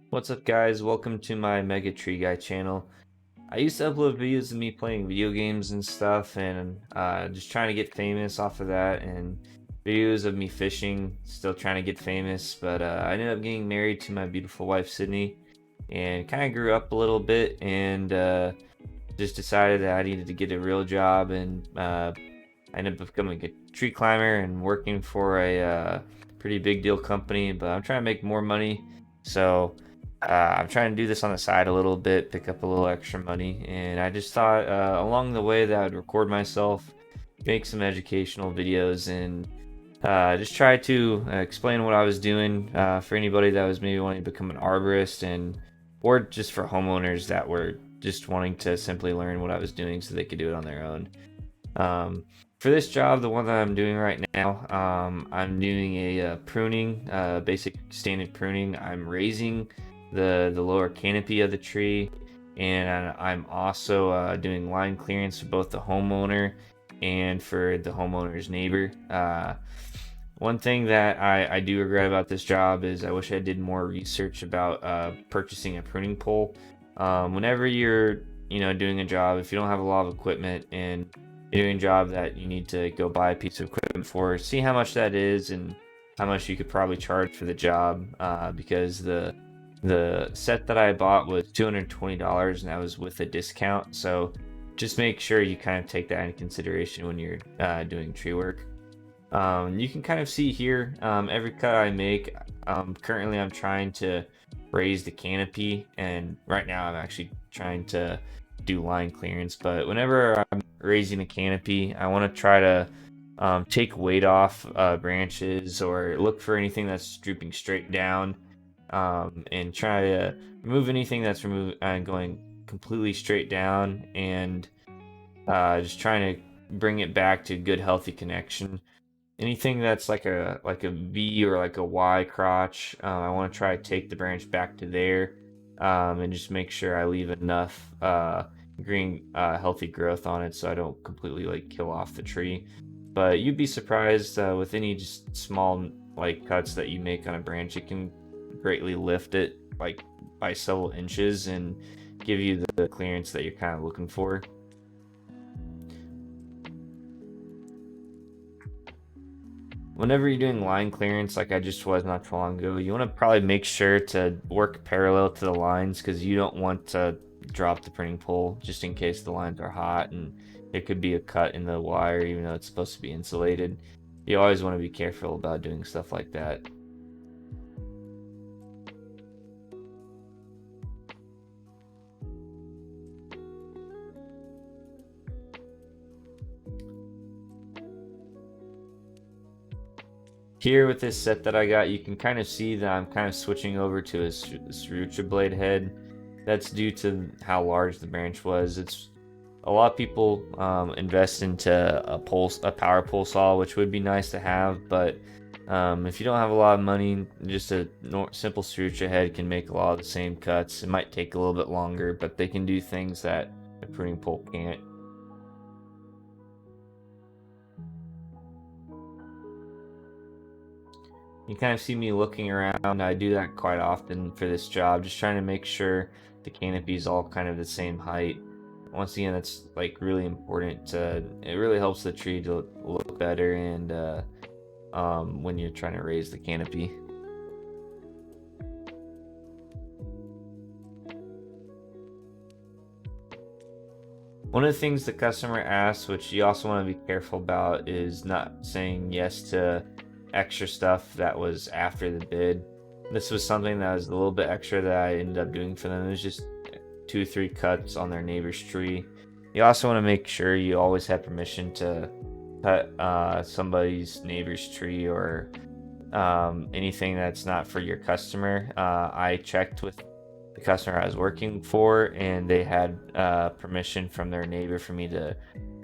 What's up, guys? Welcome to my Megatreeguy channel. I used to upload videos of me playing video games and stuff, and just trying to get famous off of that, and videos of me fishing, still trying to get famous. But I ended up getting married to my beautiful wife, Sydney, and kind of grew up a little bit, and just decided that I needed to get a real job, and I ended up becoming a tree climber and working for a pretty big deal company. But I'm trying to make more money, so I'm trying to do this on the side a little bit, pick up a little extra money. And I just thought along the way that I'd record myself, make some educational videos, and just try to explain what I was doing for anybody that was maybe wanting to become an arborist, and or just for homeowners that were just wanting to simply learn what I was doing so they could do it on their own. Um, for this job, the one that I'm doing right now, I'm doing a pruning, basic standard pruning. I'm raising the lower canopy of the tree, and I'm also doing line clearance for both the homeowner and for the homeowner's neighbor. One thing that I do regret about this job is I wish I did more research about purchasing a pruning pole. Whenever you're doing a job, if you don't have a lot of equipment and you're doing a job that you need to go buy a piece of equipment for, see how much that is and how much you could probably charge for the job, because the set that I bought was $220 and that was with a discount. So just make sure you kind of take that into consideration when you're doing tree work. You can kind of see here, every cut I make. Currently I'm trying to raise the canopy, and right now I'm actually trying to do line clearance. But whenever I'm raising a canopy, I want to try to take weight off branches, or look for anything that's drooping straight down, and try to remove anything that's going completely straight down, and just trying to bring it back to good healthy connection. Anything that's like a V or like a Y crotch, I want to try to take the branch back to there, and just make sure I leave enough green, healthy growth on it so I don't completely like kill off the tree. But you'd be surprised with any just small like cuts that you make on a branch, it can greatly lift it like by several inches and give you the clearance that you're kind of looking for. Whenever you're doing line clearance, like I just was not too long ago, you want to probably make sure to work parallel to the lines, because you don't want to drop the printing pole just in case the lines are hot and there could be a cut in the wire even though it's supposed to be insulated. You always want to be careful about doing stuff like that. Here with this set that I got, you can kind of see that I'm kind of switching over to a Sriracha blade head. That's due to how large the branch was. It's a lot of people invest into a power pole saw, which would be nice to have, but if you don't have a lot of money, just a simple Sriracha head can make a lot of the same cuts. It might take a little bit longer, but they can do things that a pruning pole can't. You kind of see me looking around. I do that quite often for this job, just trying to make sure the canopy is all kind of the same height. Once again, that's like really important. It really helps the tree to look better, and when you're trying to raise the canopy. One of the things the customer asks, which you also want to be careful about, is not saying yes to extra stuff that was after the bid. This was something that was a little bit extra that I ended up doing for them. It was just 2 or 3 cuts on their neighbor's tree. You also want to make sure you always have permission to cut somebody's neighbor's tree, or anything that's not for your customer. I checked with the customer I was working for, and they had permission from their neighbor for me to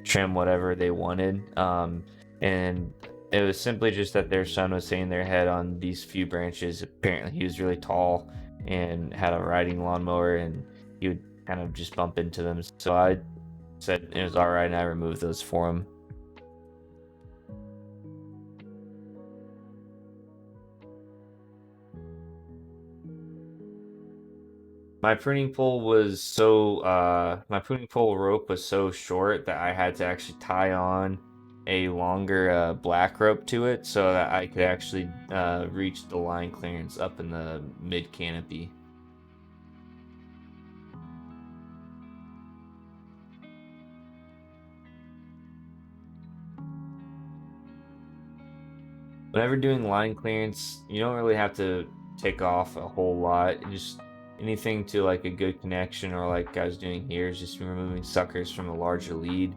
trim whatever they wanted. And it was simply just that their son was hitting their head on these few branches. Apparently, he was really tall and had a riding lawnmower, and he would kind of just bump into them. So I said it was all right, and I removed those for him. My pruning pole rope was so short that I had to actually tie on a longer black rope to it so that I could actually reach the line clearance up in the mid canopy. Whenever doing line clearance, you don't really have to take off a whole lot. Just anything to like a good connection, or like I was doing here, is just removing suckers from a larger lead,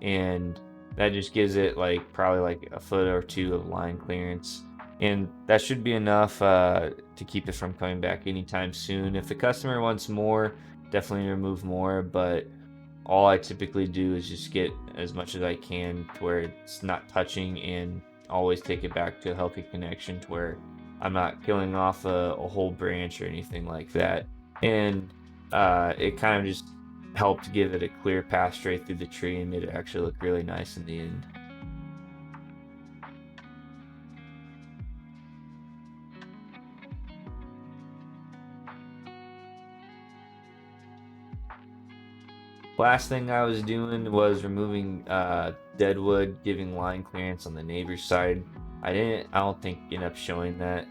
and that just gives it like probably like a foot or two of line clearance, and that should be enough to keep it from coming back anytime soon. If the customer wants more, definitely remove more, but all I typically do is just get as much as I can to where it's not touching, and always take it back to a healthy connection to where I'm not killing off a whole branch or anything like that. And it kind of just helped give it a clear path straight through the tree and made it actually look really nice in the end. Last thing I was doing was removing dead wood, giving line clearance on the neighbor's side. I don't think end up showing that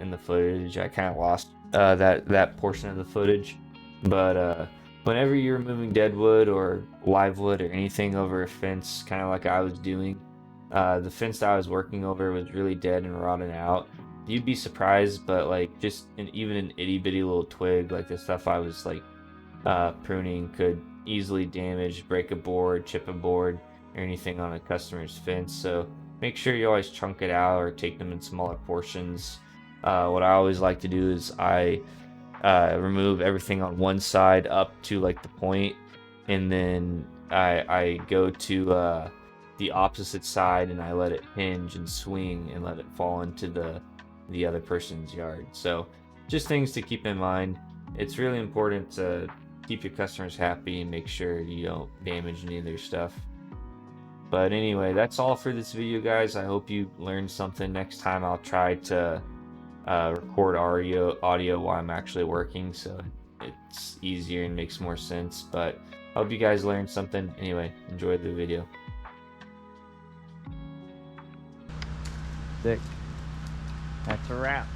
in the footage. I kind of lost that portion of the footage. But whenever you're removing dead wood or live wood or anything over a fence, kind of like I was doing, the fence that I was working over was really dead and rotted out. You'd be surprised, but like just even an itty bitty little twig, like the stuff I was like pruning, could easily damage, break a board, chip a board, or anything on a customer's fence. So make sure you always chunk it out or take them in smaller portions. What I always like to do is I remove everything on one side up to like the point, and then I go to the opposite side and I let it hinge and swing and let it fall into the other person's yard. So just things to keep in mind. It's really important to keep your customers happy and make sure you don't damage any of their stuff. But anyway, that's all for this video, guys. I hope you learned something. Next time I'll try to record audio while I'm actually working, so it's easier and makes more sense. But I hope you guys learned something. Anyway, enjoy the video. Sick. That's a wrap.